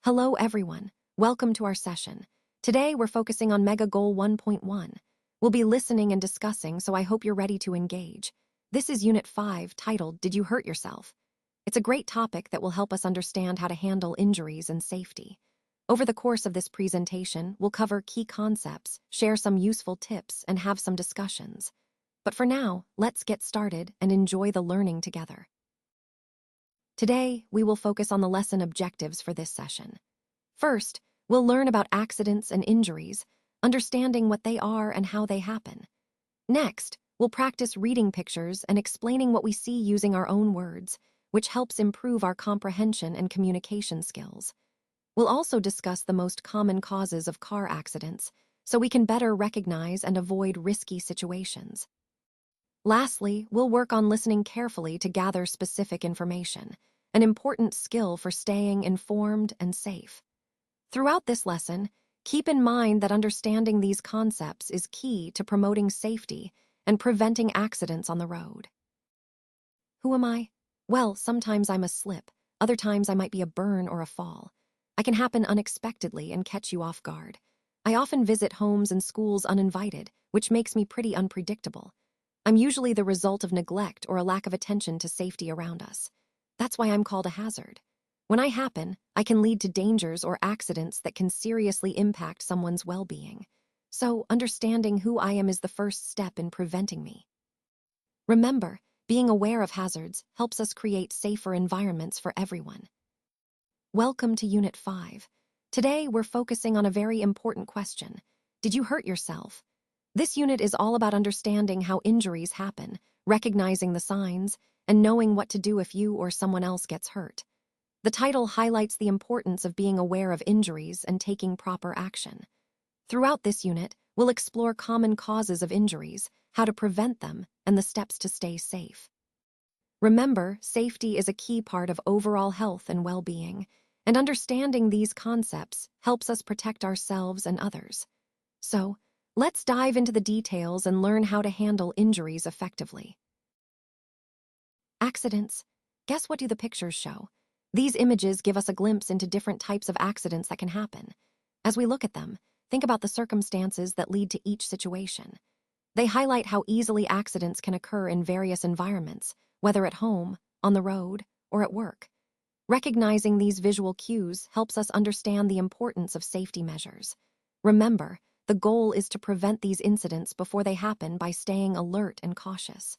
Hello everyone, welcome to our session. Today we're focusing on Mega Goal 1.1. We'll be listening and discussing, so I hope you're ready to engage. This is Unit 5, titled, Did You Hurt Yourself? It's a great topic that will help us understand how to handle injuries and safety. Over the course of this presentation, we'll cover key concepts, share some useful tips, and have some discussions. But for now, let's get started and enjoy the learning together. Today, we will focus on the lesson objectives for this session. First, we'll learn about accidents and injuries, understanding what they are and how they happen. Next, we'll practice reading pictures and explaining what we see using our own words, which helps improve our comprehension and communication skills. We'll also discuss the most common causes of car accidents, so we can better recognize and avoid risky situations. Lastly, we'll work on listening carefully to gather specific information, an important skill for staying informed and safe. Throughout this lesson, keep in mind that understanding these concepts is key to promoting safety and preventing accidents on the road. Who am I? Well, sometimes I'm a slip, other times I might be a burn or a fall. I can happen unexpectedly and catch you off guard. I often visit homes and schools uninvited, which makes me pretty unpredictable. I'm usually the result of neglect or a lack of attention to safety around us. That's why I'm called a hazard. When I happen, I can lead to dangers or accidents that can seriously impact someone's well-being. So, understanding who I am is the first step in preventing me. Remember, being aware of hazards helps us create safer environments for everyone. Welcome to Unit 5. Today, we're focusing on a very important question. Did you hurt yourself? This unit is all about understanding how injuries happen, recognizing the signs, and knowing what to do if you or someone else gets hurt. The title highlights the importance of being aware of injuries and taking proper action. Throughout this unit, we'll explore common causes of injuries, how to prevent them, and the steps to stay safe. Remember, safety is a key part of overall health and well-being, and understanding these concepts helps us protect ourselves and others. So, let's dive into the details and learn how to handle injuries effectively. Accidents. Guess what do the pictures show? These images give us a glimpse into different types of accidents that can happen. As we look at them, think about the circumstances that lead to each situation. They highlight how easily accidents can occur in various environments, whether at home, on the road, or at work. Recognizing these visual cues helps us understand the importance of safety measures. Remember, the goal is to prevent these incidents before they happen by staying alert and cautious.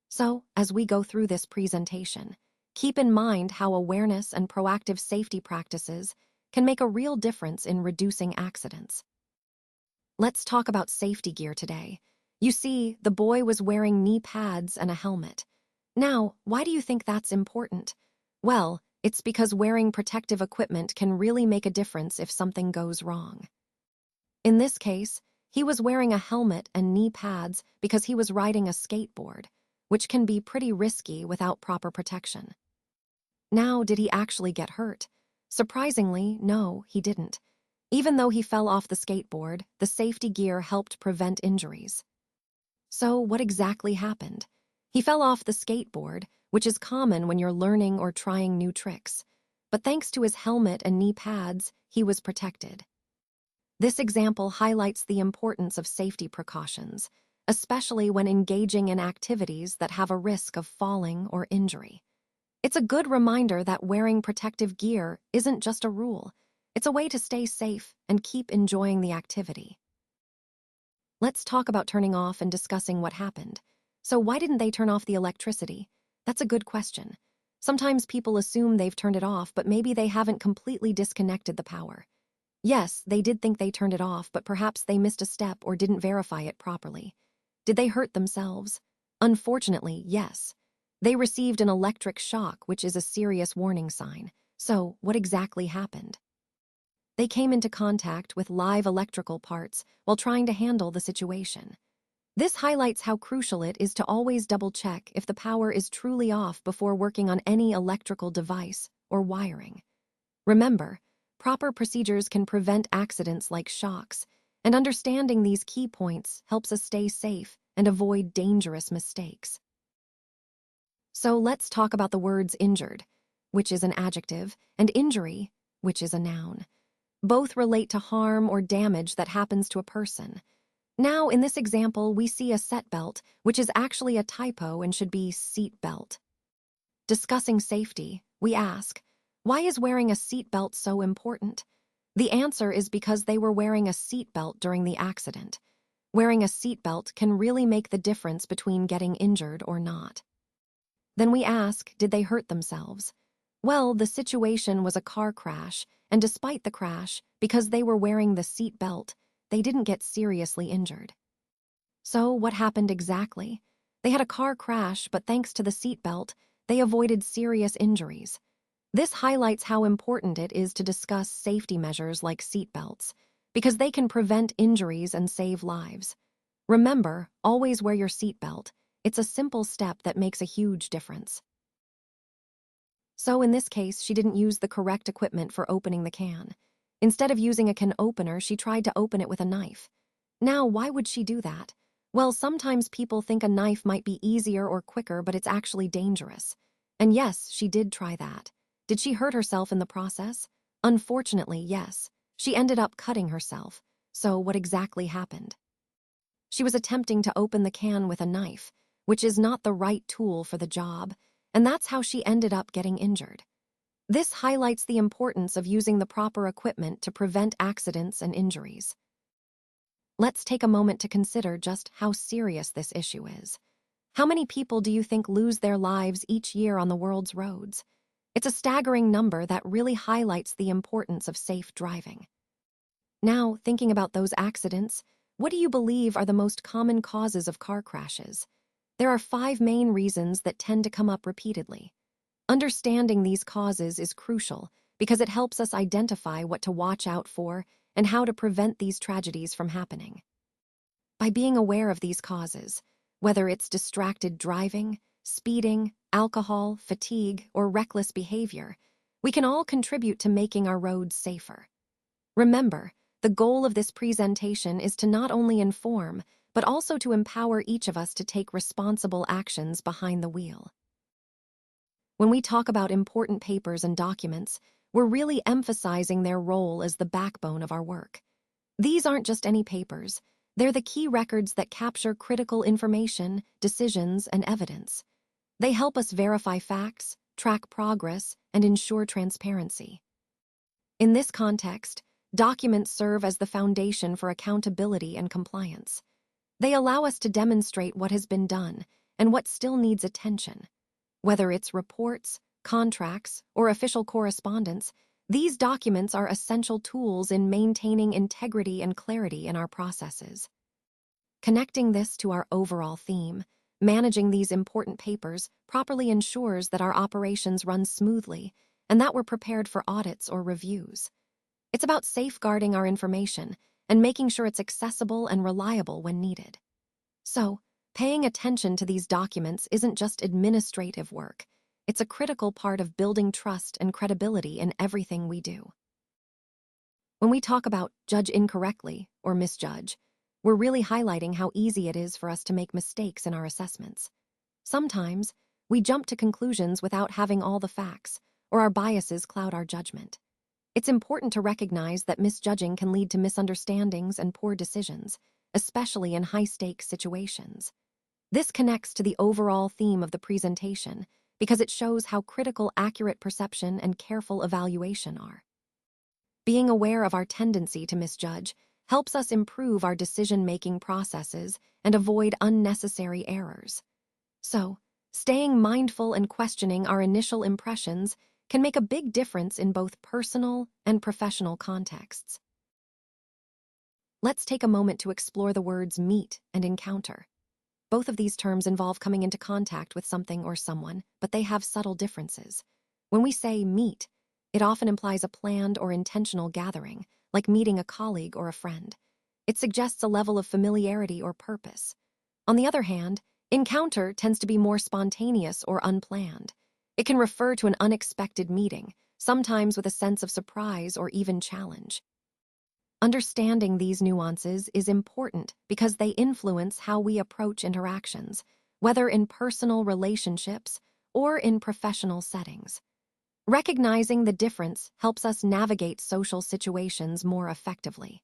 So, as we go through this presentation, keep in mind how awareness and proactive safety practices can make a real difference in reducing accidents. Let's talk about safety gear today. You see, the boy was wearing knee pads and a helmet. Now, why do you think that's important? Well, it's because wearing protective equipment can really make a difference if something goes wrong. In this case, he was wearing a helmet and knee pads because he was riding a skateboard, which can be pretty risky without proper protection. Now, did he actually get hurt? Surprisingly, no, he didn't. Even though he fell off the skateboard, the safety gear helped prevent injuries. So, what exactly happened? He fell off the skateboard, which is common when you're learning or trying new tricks. But thanks to his helmet and knee pads, he was protected. This example highlights the importance of safety precautions, especially when engaging in activities that have a risk of falling or injury. It's a good reminder that wearing protective gear isn't just a rule. It's a way to stay safe and keep enjoying the activity. Let's talk about turning off and discussing what happened. So why didn't they turn off the electricity? That's a good question. Sometimes people assume they've turned it off, but maybe they haven't completely disconnected the power. Yes, they did think they turned it off, but perhaps they missed a step or didn't verify it properly. Did they hurt themselves? Unfortunately, yes. They received an electric shock, which is a serious warning sign. So, what exactly happened? They came into contact with live electrical parts while trying to handle the situation. This highlights how crucial it is to always double-check if the power is truly off before working on any electrical device or wiring. Remember, proper procedures can prevent accidents like shocks, and understanding these key points helps us stay safe and avoid dangerous mistakes. So let's talk about the words injured, which is an adjective, and injury, which is a noun. Both relate to harm or damage that happens to a person. Now, in this example, we see a seatbelt, which is actually a typo and should be seat belt. Discussing safety, we ask, why is wearing a seatbelt so important? The answer is because they were wearing a seatbelt during the accident. Wearing a seatbelt can really make the difference between getting injured or not. Then we ask, did they hurt themselves? Well, the situation was a car crash, and despite the crash, because they were wearing the seat belt, they didn't get seriously injured. So what happened exactly? They had a car crash, but thanks to the seat belt, they avoided serious injuries. This highlights how important it is to discuss safety measures like seat belts, because they can prevent injuries and save lives. Remember, always wear your seat belt. It's a simple step that makes a huge difference. So in this case, she didn't use the correct equipment for opening the can. Instead of using a can opener, she tried to open it with a knife. Now, why would she do that? Well, sometimes people think a knife might be easier or quicker, but it's actually dangerous. And yes, she did try that. Did she hurt herself in the process? Unfortunately, yes. She ended up cutting herself. So what exactly happened? She was attempting to open the can with a knife, which is not the right tool for the job, and that's how she ended up getting injured. This highlights the importance of using the proper equipment to prevent accidents and injuries. Let's take a moment to consider just how serious this issue is. How many people do you think lose their lives each year on the world's roads? It's a staggering number that really highlights the importance of safe driving. Now, thinking about those accidents, what do you believe are the most common causes of car crashes? There are 5 main reasons that tend to come up repeatedly. Understanding these causes is crucial because it helps us identify what to watch out for and how to prevent these tragedies from happening. By being aware of these causes, whether it's distracted driving, speeding, alcohol, fatigue, or reckless behavior, we can all contribute to making our roads safer. Remember, the goal of this presentation is to not only inform, but also to empower each of us to take responsible actions behind the wheel. When we talk about important papers and documents, we're really emphasizing their role as the backbone of our work. These aren't just any papers. They're the key records that capture critical information, decisions, and evidence. They help us verify facts, track progress, and ensure transparency. In this context, documents serve as the foundation for accountability and compliance. They allow us to demonstrate what has been done and what still needs attention. Whether it's reports, contracts, or official correspondence, these documents are essential tools in maintaining integrity and clarity in our processes. Connecting this to our overall theme, managing these important papers properly ensures that our operations run smoothly and that we're prepared for audits or reviews. It's about safeguarding our information and making sure it's accessible and reliable when needed. So, paying attention to these documents isn't just administrative work. It's a critical part of building trust and credibility in everything we do. When we talk about judge incorrectly or misjudge, we're really highlighting how easy it is for us to make mistakes in our assessments. Sometimes, we jump to conclusions without having all the facts, or our biases cloud our judgment. It's important to recognize that misjudging can lead to misunderstandings and poor decisions, especially in high-stakes situations. This connects to the overall theme of the presentation because it shows how critical accurate perception and careful evaluation are. Being aware of our tendency to misjudge helps us improve our decision-making processes and avoid unnecessary errors. So, staying mindful and questioning our initial impressions can make a big difference in both personal and professional contexts. Let's take a moment to explore the words meet and encounter. Both of these terms involve coming into contact with something or someone, but they have subtle differences. When we say meet, it often implies a planned or intentional gathering, like meeting a colleague or a friend. It suggests a level of familiarity or purpose. On the other hand, encounter tends to be more spontaneous or unplanned. It can refer to an unexpected meeting, sometimes with a sense of surprise or even challenge. Understanding these nuances is important because they influence how we approach interactions, whether in personal relationships or in professional settings. Recognizing the difference helps us navigate social situations more effectively.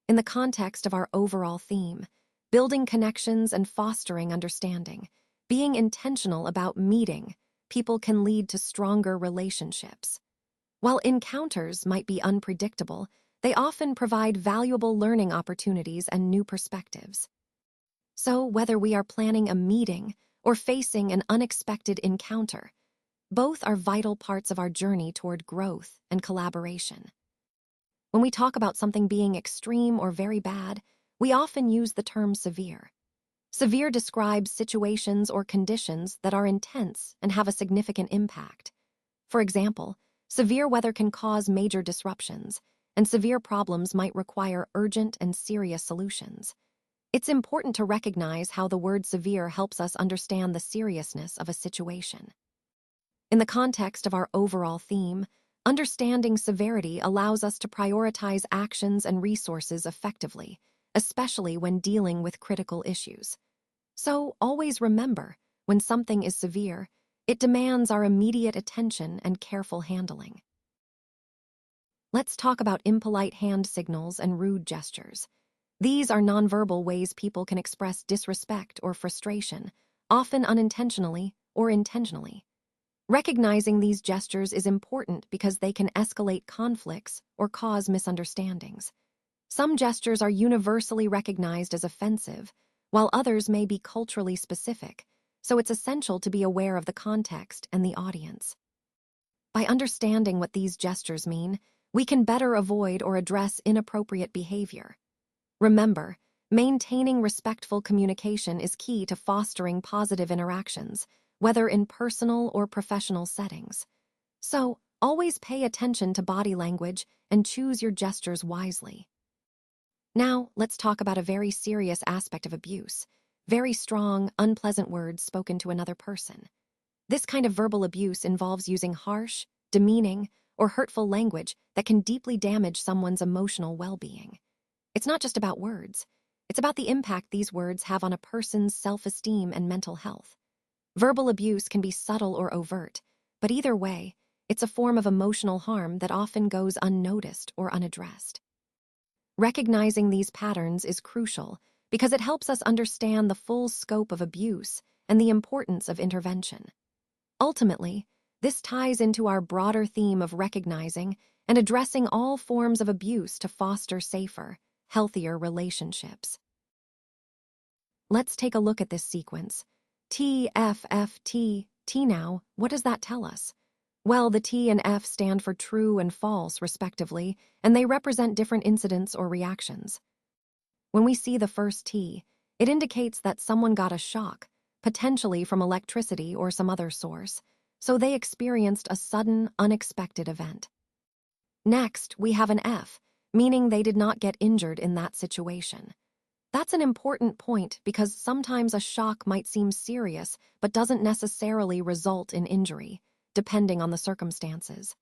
In the context of our overall theme, building connections and fostering understanding, being intentional about meeting people can lead to stronger relationships. While encounters might be unpredictable, they often provide valuable learning opportunities and new perspectives. So, whether we are planning a meeting or facing an unexpected encounter, both are vital parts of our journey toward growth and collaboration. When we talk about something being extreme or very bad, we often use the term severe. Severe describes situations or conditions that are intense and have a significant impact. For example, severe weather can cause major disruptions, and severe problems might require urgent and serious solutions. It's important to recognize how the word severe helps us understand the seriousness of a situation. In the context of our overall theme, understanding severity allows us to prioritize actions and resources effectively, especially when dealing with critical issues. So, always remember, when something is severe, it demands our immediate attention and careful handling. Let's talk about impolite hand signals and rude gestures. These are nonverbal ways people can express disrespect or frustration, often unintentionally or intentionally. Recognizing these gestures is important because they can escalate conflicts or cause misunderstandings. Some gestures are universally recognized as offensive, while others may be culturally specific, so it's essential to be aware of the context and the audience. By understanding what these gestures mean, we can better avoid or address inappropriate behavior. Remember, maintaining respectful communication is key to fostering positive interactions, whether in personal or professional settings. So, always pay attention to body language and choose your gestures wisely. Now, let's talk about a very serious aspect of abuse: very strong, unpleasant words spoken to another person. This kind of verbal abuse involves using harsh, demeaning, or hurtful language that can deeply damage someone's emotional well-being. It's not just about words. It's about the impact these words have on a person's self-esteem and mental health. Verbal abuse can be subtle or overt, but either way, it's a form of emotional harm that often goes unnoticed or unaddressed. Recognizing these patterns is crucial because it helps us understand the full scope of abuse and the importance of intervention. Ultimately, this ties into our broader theme of recognizing and addressing all forms of abuse to foster safer, healthier relationships. Let's take a look at this sequence. T, F, F, T, T now, what does that tell us? Well, the T and F stand for true and false, respectively, and they represent different incidents or reactions. When we see the first T, it indicates that someone got a shock, potentially from electricity or some other source, so they experienced a sudden, unexpected event. Next, we have an F, meaning they did not get injured in that situation. That's an important point because sometimes a shock might seem serious but doesn't necessarily result in injury, depending on the circumstances.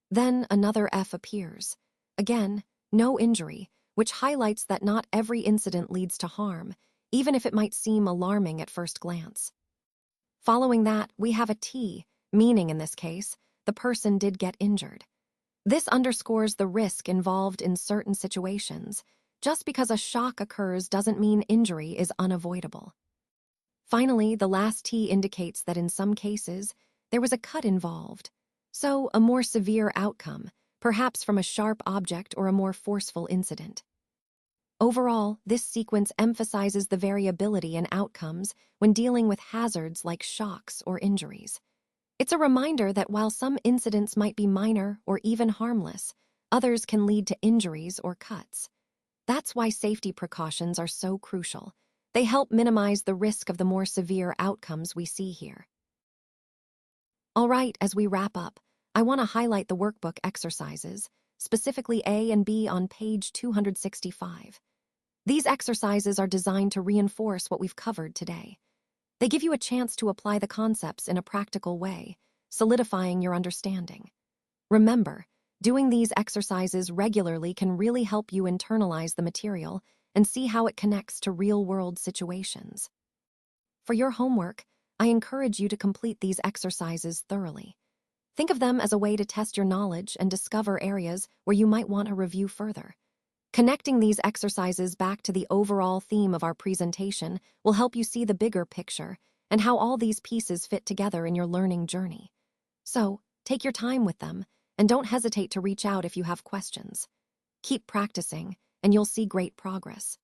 Then another F appears. Again, no injury, which highlights that not every incident leads to harm, even if it might seem alarming at first glance. Following that, we have a T, meaning in this case, the person did get injured. This underscores the risk involved in certain situations. Just because a shock occurs doesn't mean injury is unavoidable. Finally, the last T indicates that in some cases, there was a cut involved, so a more severe outcome, perhaps from a sharp object or a more forceful incident. Overall, this sequence emphasizes the variability in outcomes when dealing with hazards like shocks or injuries. It's a reminder that while some incidents might be minor or even harmless, others can lead to injuries or cuts. That's why safety precautions are so crucial. They help minimize the risk of the more severe outcomes we see here. All right, as we wrap up, I want to highlight the workbook exercises, specifically A and B on page 265. These exercises are designed to reinforce what we've covered today. They give you a chance to apply the concepts in a practical way, solidifying your understanding. Remember, doing these exercises regularly can really help you internalize the material and see how it connects to real-world situations. For your homework, I encourage you to complete these exercises thoroughly. Think of them as a way to test your knowledge and discover areas where you might want to review further. Connecting these exercises back to the overall theme of our presentation will help you see the bigger picture and how all these pieces fit together in your learning journey. So, take your time with them and don't hesitate to reach out if you have questions. Keep practicing, and you'll see great progress.